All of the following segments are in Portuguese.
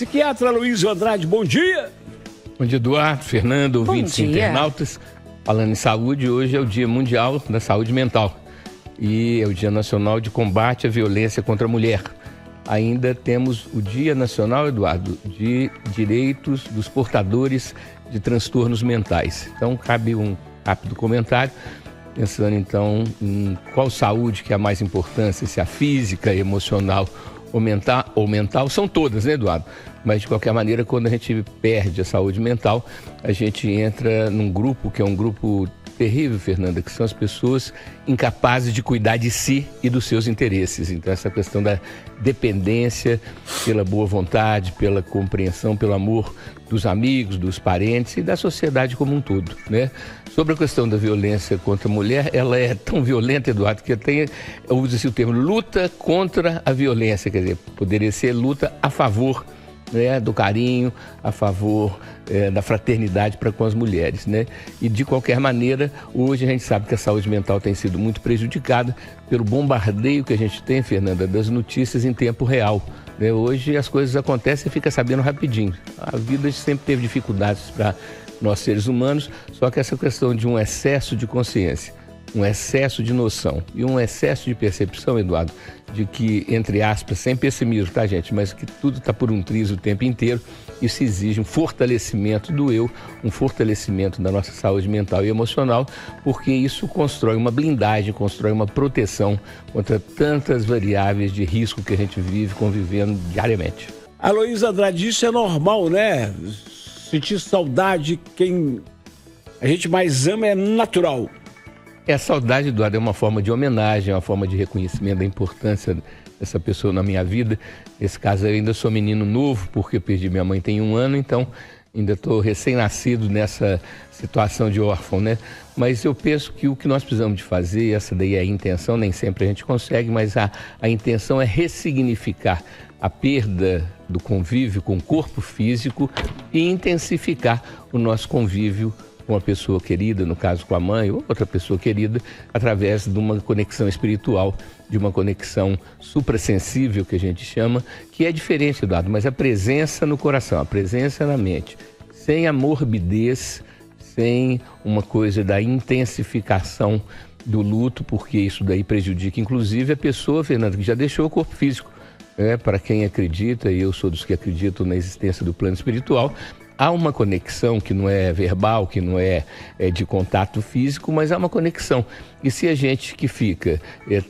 Psiquiatra Aloysio Andrade, bom dia. Bom dia, Eduardo, Fernando, ouvintes e internautas. Falando em saúde, hoje é o Dia Mundial da Saúde Mental e é o Dia Nacional de Combate à Violência contra a Mulher. Ainda temos o Dia Nacional, Eduardo, de Direitos dos Portadores de Transtornos Mentais. Então, cabe um rápido comentário, pensando então em qual saúde que é a mais importância, se a física, emocional ou mental, são todas, né, Eduardo? Mas, de qualquer maneira, quando a gente perde a saúde mental, a gente entra num grupo que é um grupo terrível, Fernanda, que são as pessoas incapazes de cuidar de si e dos seus interesses. Então, essa questão da dependência pela boa vontade, pela compreensão, pelo amor dos amigos, dos parentes e da sociedade como um todo, né? Sobre a questão da violência contra a mulher, ela é tão violenta, Eduardo, que usa-se o termo luta contra a violência, quer dizer, poderia ser luta a favor, né, do carinho, a favor da fraternidade para com as mulheres, né? E de qualquer maneira, hoje a gente sabe que a saúde mental tem sido muito prejudicada pelo bombardeio que a gente tem, Fernanda, das notícias em tempo real, né? Hoje as coisas acontecem e fica sabendo rapidinho. A vida sempre teve dificuldades para nós seres humanos, só que essa questão de um excesso de consciência, um excesso de noção e um excesso de percepção, Eduardo, de que, entre aspas, sem pessimismo, tá, gente, mas que tudo está por um triz o tempo inteiro, isso exige um fortalecimento do eu, um fortalecimento da nossa saúde mental e emocional, porque isso constrói uma blindagem, constrói uma proteção contra tantas variáveis de risco que a gente vive convivendo diariamente. Aloysio Andrade, isso é normal, né? Sentir saudade, quem a gente mais ama é natural. A saudade, Eduardo, é uma forma de homenagem, é uma forma de reconhecimento da importância dessa pessoa na minha vida. Nesse caso, eu ainda sou menino novo, porque eu perdi minha mãe tem 1 ano, então ainda estou recém-nascido nessa situação de órfão, né? Mas eu penso que o que nós precisamos de fazer, essa daí é a intenção, nem sempre a gente consegue, mas a intenção é ressignificar a perda do convívio com o corpo físico e intensificar o nosso convívio com uma pessoa querida, no caso com a mãe ou outra pessoa querida, através de uma conexão espiritual, de uma conexão suprassensível, que a gente chama, que é diferente, Eduardo, mas a presença no coração, a presença na mente, sem a morbidez, sem uma coisa da intensificação do luto, porque isso daí prejudica, inclusive, a pessoa, Fernando, que já deixou o corpo físico. Para quem acredita, e eu sou dos que acreditam na existência do plano espiritual, há uma conexão que não é verbal, que não é de contato físico, mas há uma conexão. E se a gente que fica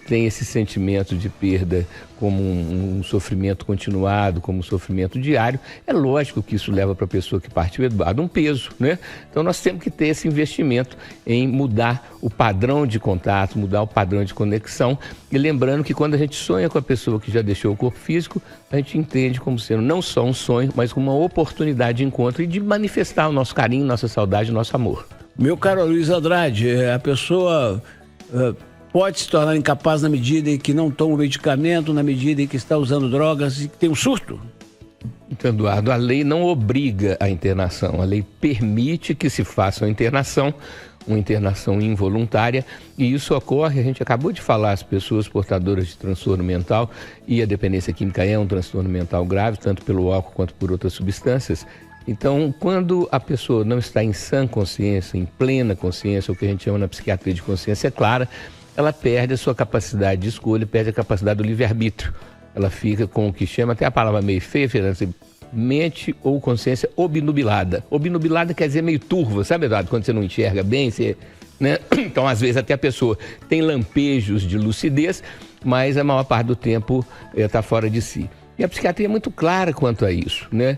tem esse sentimento de perda como um sofrimento continuado, como um sofrimento diário, é lógico que isso leva para a pessoa que partiu, Eduardo, um peso, né? Então nós temos que ter esse investimento em mudar o padrão de contato, mudar o padrão de conexão. E lembrando que quando a gente sonha com a pessoa que já deixou o corpo físico, a gente entende como sendo não só um sonho, mas como uma oportunidade de encontro e de manifestar o nosso carinho, nossa saudade, nosso amor. Meu caro Aloysio Andrade, a pessoa pode se tornar incapaz na medida em que não toma o medicamento, na medida em que está usando drogas e que tem um surto? Então, Eduardo, a lei não obriga a internação, a lei permite que se faça uma internação involuntária, e isso ocorre, a gente acabou de falar, as pessoas portadoras de transtorno mental, e a dependência química é um transtorno mental grave, tanto pelo álcool quanto por outras substâncias. Então, quando a pessoa não está em sã consciência, em plena consciência, o que a gente chama na psiquiatria de consciência clara, ela perde a sua capacidade de escolha, perde a capacidade do livre-arbítrio. Ela fica com o que chama, até a palavra meio feia, Fernando, mente ou consciência obnubilada. Obnubilada quer dizer meio turva, sabe, Eduardo? Quando você não enxerga bem, você, né? Então, às vezes, até a pessoa tem lampejos de lucidez, mas a maior parte do tempo está fora de si. E a psiquiatria é muito clara quanto a isso, né?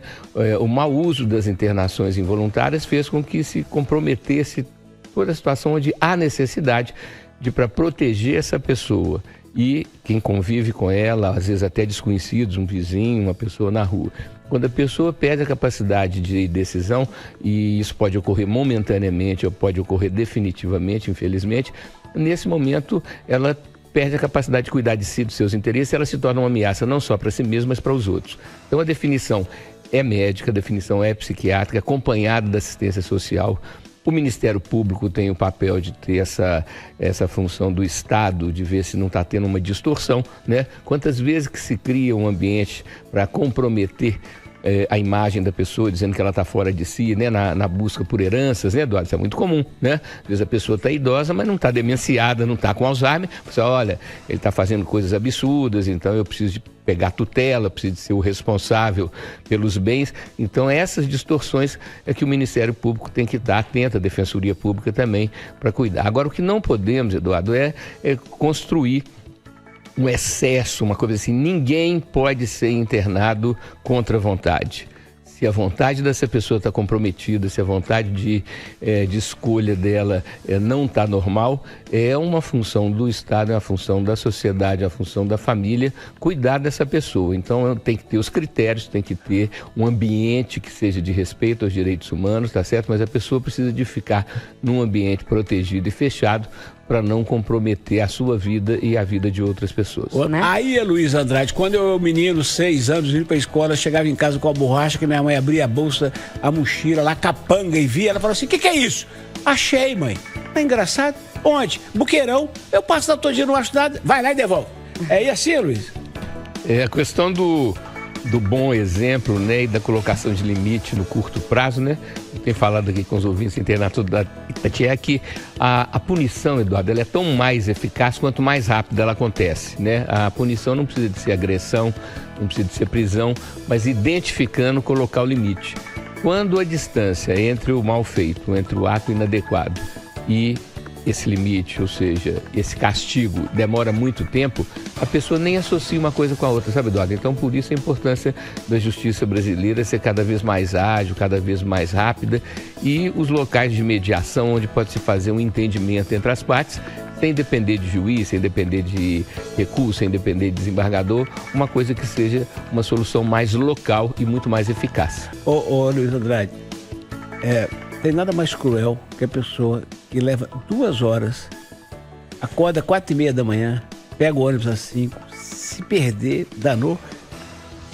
O mau uso das internações involuntárias fez com que se comprometesse toda a situação onde há necessidade de, para proteger essa pessoa e quem convive com ela, às vezes até desconhecidos, um vizinho, uma pessoa na rua. Quando a pessoa perde a capacidade de decisão, e isso pode ocorrer momentaneamente ou pode ocorrer definitivamente, infelizmente, nesse momento ela perde a capacidade de cuidar de si, dos seus interesses, ela se torna uma ameaça não só para si mesma, mas para os outros. Então a definição é médica, a definição é psiquiátrica, acompanhada da assistência social. O Ministério Público tem o papel de ter essa função do Estado, de ver se não está tendo uma distorção, né? Quantas vezes que se cria um ambiente para comprometer a imagem da pessoa, dizendo que ela está fora de si, né? Na busca por heranças, né, Eduardo? Isso é muito comum, né? Às vezes a pessoa está idosa, mas não está demenciada, não está com Alzheimer. Você olha, ele está fazendo coisas absurdas, então eu preciso de pegar tutela, preciso de ser o responsável pelos bens. Então essas distorções é que o Ministério Público tem que estar atento, a Defensoria Pública também, para cuidar. Agora, o que não podemos, Eduardo, é construir um excesso, uma coisa assim. Ninguém pode ser internado contra a vontade. Se a vontade dessa pessoa está comprometida, se a vontade de escolha dela não está normal, é uma função do Estado, é uma função da sociedade, é uma função da família cuidar dessa pessoa. Então tem que ter os critérios, tem que ter um ambiente que seja de respeito aos direitos humanos, tá certo? Mas a pessoa precisa de ficar num ambiente protegido e fechado para não comprometer a sua vida e a vida de outras pessoas. Aí, Luiz Andrade, quando eu, menino, 6 anos, indo para a escola, chegava em casa com a borracha, que minha mãe abria a bolsa, a mochila, lá, capanga, e via, ela falou assim: o que é isso? Achei, mãe. É engraçado. Onde? Buqueirão. Eu passo da todo dia, não acho nada. Vai lá e devolve. É assim, Luiz? É a questão do bom exemplo, né, e da colocação de limite no curto prazo, né? Eu tenho falado aqui com os ouvintes internatos da Itatiaia que a punição, Eduardo, ela é tão mais eficaz quanto mais rápido ela acontece, né? A punição não precisa de ser agressão, não precisa de ser prisão, mas identificando, colocar o limite. Quando a distância entre o mal feito, entre o ato inadequado e esse limite, ou seja, esse castigo demora muito tempo, a pessoa nem associa uma coisa com a outra, sabe, Eduardo? Então, por isso a importância da justiça brasileira ser cada vez mais ágil, cada vez mais rápida, e os locais de mediação onde pode se fazer um entendimento entre as partes, sem depender de juiz, sem depender de recurso, sem depender de desembargador, uma coisa que seja uma solução mais local e muito mais eficaz. Ô Luiz Andrade, tem nada mais cruel que a pessoa que leva 2 horas, acorda 4h30 da manhã, pega o ônibus às 5, se perder, danou,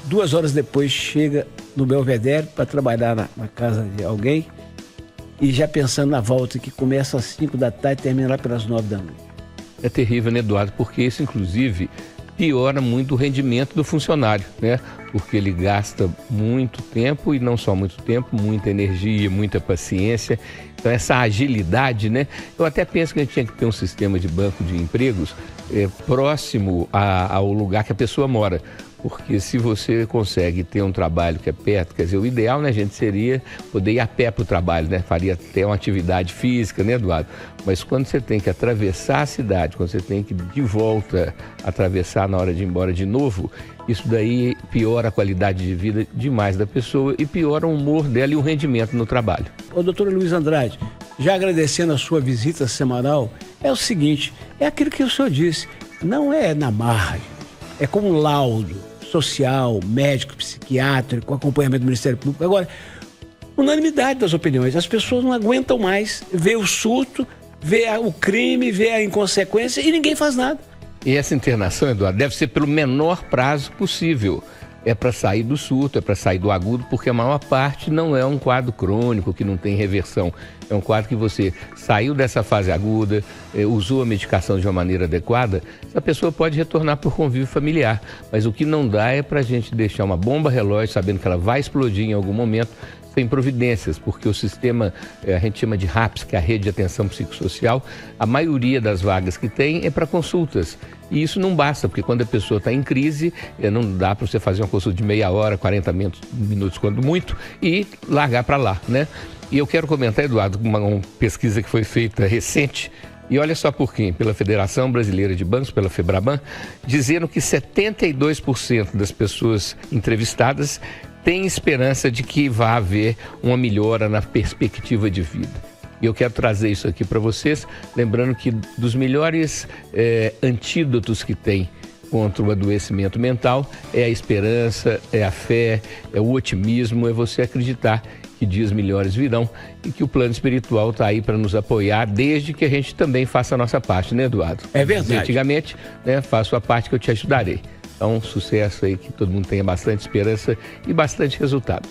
2 horas depois chega no Belvedere para trabalhar na casa de alguém e já pensando na volta que começa às 5 da tarde e termina lá pelas 9 da noite. É terrível, né, Eduardo? Porque isso, inclusive, piora muito o rendimento do funcionário, né? Porque ele gasta muito tempo e não só muito tempo, muita energia, muita paciência. Então essa agilidade, né? Eu até penso que a gente tinha que ter um sistema de banco de empregos próximo ao lugar que a pessoa mora. Porque se você consegue ter um trabalho que é perto, quer dizer, o ideal, né, gente, seria poder ir a pé para o trabalho, né? Faria até uma atividade física, né, Eduardo? Mas quando você tem que atravessar a cidade, quando você tem que de volta atravessar na hora de ir embora de novo, isso daí piora a qualidade de vida demais da pessoa e piora o humor dela e o rendimento no trabalho. Ô, doutor Luiz Andrade, já agradecendo a sua visita semanal, é o seguinte, é aquilo que o senhor disse, não é na margem, é como um laudo social, médico, psiquiátrico, acompanhamento do Ministério Público. Agora, unanimidade das opiniões. As pessoas não aguentam mais ver o surto, ver o crime, ver a inconsequência e ninguém faz nada. E essa internação, Eduardo, deve ser pelo menor prazo possível. É para sair do surto, é para sair do agudo, porque a maior parte não é um quadro crônico que não tem reversão. É um quadro que você saiu dessa fase aguda, usou a medicação de uma maneira adequada, essa pessoa pode retornar por convívio familiar. Mas o que não dá é para a gente deixar uma bomba relógio, sabendo que ela vai explodir em algum momento, sem providências, porque o sistema, a gente chama de RAPS, que é a Rede de Atenção Psicossocial, a maioria das vagas que tem é para consultas. E isso não basta, porque quando a pessoa está em crise, não dá para você fazer uma consulta de meia hora, 40 minutos quando muito, e largar para lá, né? E eu quero comentar, Eduardo, uma pesquisa que foi feita recente, e olha só por quem, pela Federação Brasileira de Bancos, pela FEBRABAN, dizendo que 72% das pessoas entrevistadas têm esperança de que vá haver uma melhora na perspectiva de vida. E eu quero trazer isso aqui para vocês, lembrando que dos melhores antídotos que tem contra o adoecimento mental é a esperança, é a fé, é o otimismo, é você acreditar que dias melhores virão e que o plano espiritual está aí para nos apoiar, desde que a gente também faça a nossa parte, né, Eduardo? É verdade. Antigamente, né, faço a parte que eu te ajudarei. Então, sucesso aí, que todo mundo tenha bastante esperança e bastante resultado.